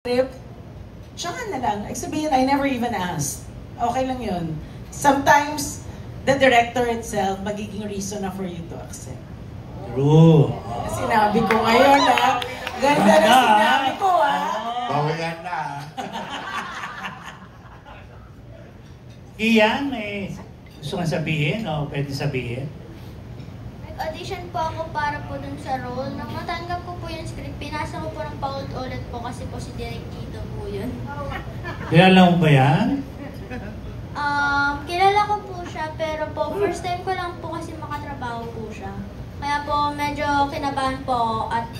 script, tsaka na lang. Sabihin, I never even asked. Okay lang yun. Sometimes, the director itself, magiging reason na for you to accept. True. Sinabi ko ngayon, ha? Ganda na sinabi ko, ha? Bawayan na. Iyan, may gusto kang sabihin o pwede sabihin? Nag-audition po ako para po dun sa role. Nang matanggap ko po yung script, pinasa ko po ng paulit-ulit po kasi po si Direk Chito po yun. Kilala mo ba yan? Kilala ko po siya, pero po first time ko lang po kasi makatrabaho po siya. Kaya po medyo kinabahan po at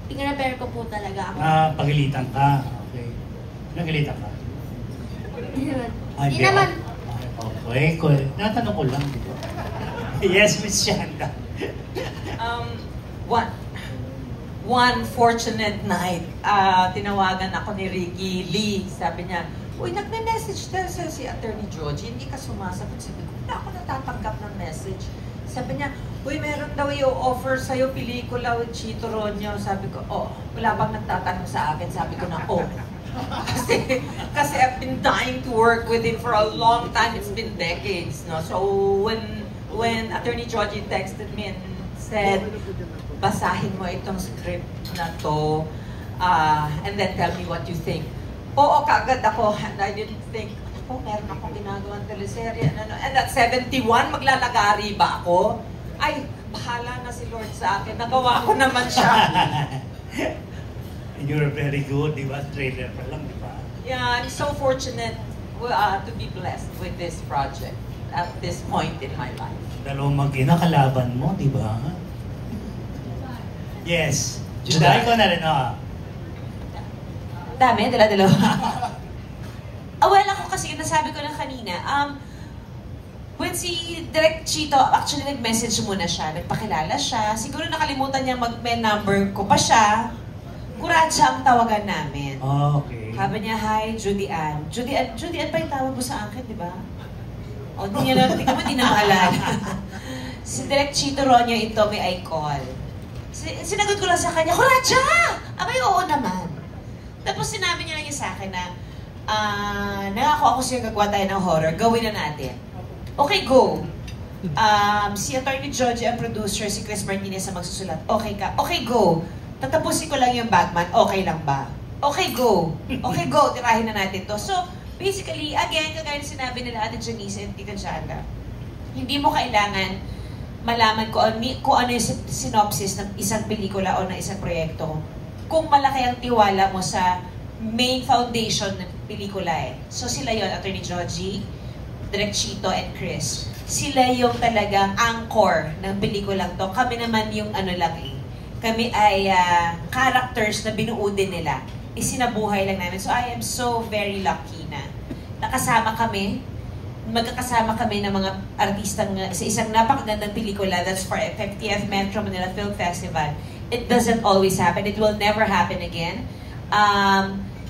pinrepare ko po talaga ako. Pagilitan ka. Okay. Nagilitan ka? Hindi naman. Okay, cool. Natanong ko lang. Yes, Miss Shanda. One fortunate night, tinawagan ako ni Ricky Lee. Sabi niya, uy, nagme-message tayo sa si Attorney Georgie, hindi ka sumasagot. Sabi ko, wala ako natatanggap ng message. Sabi niya, uy, meron daw i-offer sa'yo pelikula with Chito Ronyo. Sabi ko, oh, wala bang nagtatanong sa akin? Sabi ko na, oh. kasi I've been dying to work with him for a long time. It's been decades, no? So when Attorney Georgie texted me and said, basahin mo itong script na to, and then tell me what you think. Oo, kagad ako, and I didn't think, oh, meron akong ginagawang teleserye, and at 71, maglalagari ba ako? Ay, bahala na si Lord sa akin, nagawa ko naman siya. And you're very good, di ba? Trailer pa lang, di ba? Yeah, I'm so fortunate to be blessed with this project at this point in my life. Dalawang mag-ina, kalaban mo, di ba? Yes. Juday ko na rin, Dami, dala-dalawa. Well, ako kasi nasabi ko lang kanina, when si Direk Chito, actually nag-message muna siya, nagpakilala siya, siguro nakalimutan niya mag-mail number ko pa siya, Kuratsa ang tawagan namin. Oh, okay. Sabi niya, hi, Judy Ann. Judy Ann pa yung tawag mo sa akin, di ba? O, di niya lang, di na maalala. Si Direk Chito Ronyo ito, may I call. Sinagot ko lang sa kanya, Kuratsa! Abay, oo naman. Tapos sinabi niya lang yung sa akin na, nangako ako siya gagawa tayo ng horror, gawin na natin. Okay, go. Si Attorney Georgie ang producer, si Chris Martinez ang magsusulat. Okay ka? Okay, go. Tatapusin ko lang yung Bagman, okay lang ba? Okay, go. Okay, go. Tirahin na natin to. So, basically, again, kagaya na sinabi nila Ate Janice and Tita Janda, hindi mo kailangan malaman kung ano yung synopsis ng isang pelikula o ng isang proyekto. Kung malaki ang tiwala mo sa main foundation ng pelikula eh. So, sila yon Attorney Georgie, Direk Chito, and Chris. Sila yung talagang anchor ng pelikulang to. Kami naman yung ano lang eh. Kami ay characters na binuo din nila. Isinabuhay lang namin. So I am so very lucky na nakasama kami, magkakasama kami ng mga artistang sa isang napakagandang pelikula that's for 50th Metro Manila Film Festival. It doesn't always happen. It will never happen again.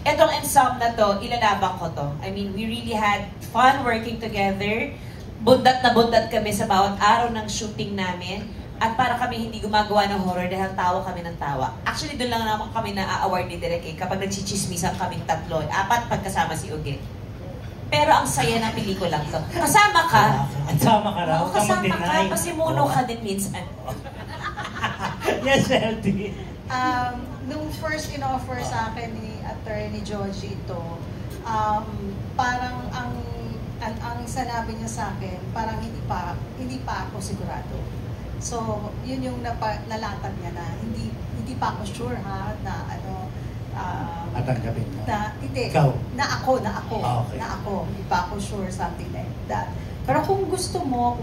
Etong ensemble na to, ilalabang ko to. I mean, we really had fun working together. Bundat na bundat kami sa bawat araw ng shooting namin. At para kami hindi gumagawa ng horror dahil tawa kami ng tawa. Actually, doon lang naman kami na-award ni Direk eh, kapag nagchichismisan kaming 3, 4 pagkasama si Uge. Pero ang saya ng pelikulang to. Kasama ka. Kasama ka raw. Kasama ka. Pasimuno ka din minsan. Yes, LT. Nung first in-offer sa akin ni Attorney Georgie ito, parang ang sanabi niya sa akin, parang hindi pa ako sigurado. So, yun yung nalatag niya na hindi pa ako sure ha, na ano, Matanggapin mo? Hindi, Ikaw? na ako, okay. hindi pa ako sure, something like that. Pero kung gusto mo,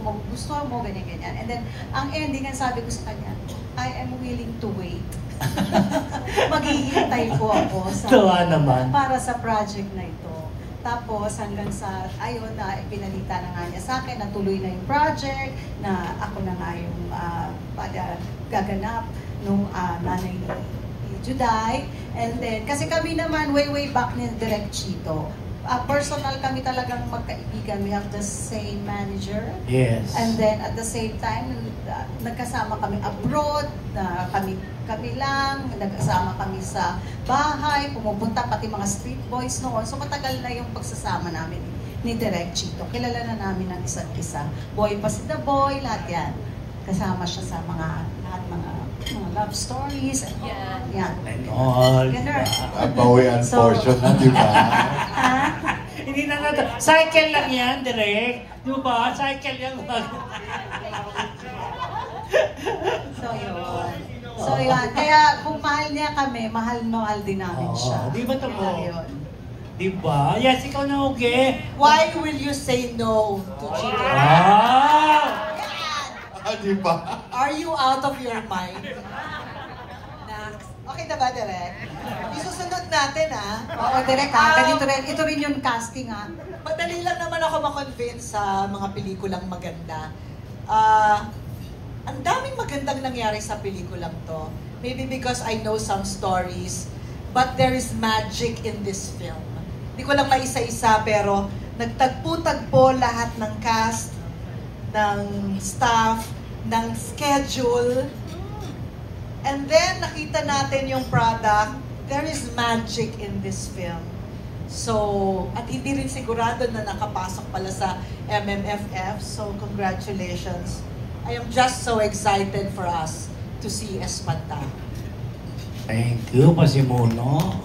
ganyan-ganyan. And then, ang ending, ang sabi ko sa kanya, I am willing to wait. Maghihintay po ako para sa project na ito. Tapos hanggang sa, ayun na, ipinalita na nga niya sa akin, natuloy na yung project, na ako na nga yung gaganap nung nanay ni Juday. And then, kasi kami naman, way back ni Direk Chito, personal kami talagang magkaibigan. We have the same manager. Yes. And then at the same time, nagkasama kami abroad, na kami lang, nagkasama kami sa bahay, pumupunta pati mga street boys noon. So matagal na yung pagsasama namin ni Direk Chito. Kilala na namin ang isa't isa. Boy pa si The Boy, lahat yan. Kasama siya sa mga love stories and all. Yan. And all. Ganun. Bawian portion na, di ba? Hindi na natin. Cycle lang yan, direct. Di ba? Cycle yan. So yun. So yun. Kaya kung mahal niya kami, mahal din namin siya. Di ba ito mo? Yun. Di ba? Yes, ikaw na okay. Why will you say no to Chito? Wow! Di ba? Are you out of your mind? Next. Okay na ba, Direk? Isusunod natin, Oo, direct ha. Ganito rin. Ito rin yung casting ha. Madali lang naman ako makonvince sa mga pelikulang maganda. Ang daming magandang nangyari sa pelikulang to. Maybe because I know some stories, but there is magic in this film. Hindi ko lang maisa-isa, pero nagtagpo-tagpo lahat ng cast, ng staff, ng schedule. And then, nakita natin yung product. There is magic in this film. So, at hindi rin sigurado na nakapasok pala sa MMFF. So, congratulations. I am just so excited for us to see Espanta. Thank you, Pasimuno.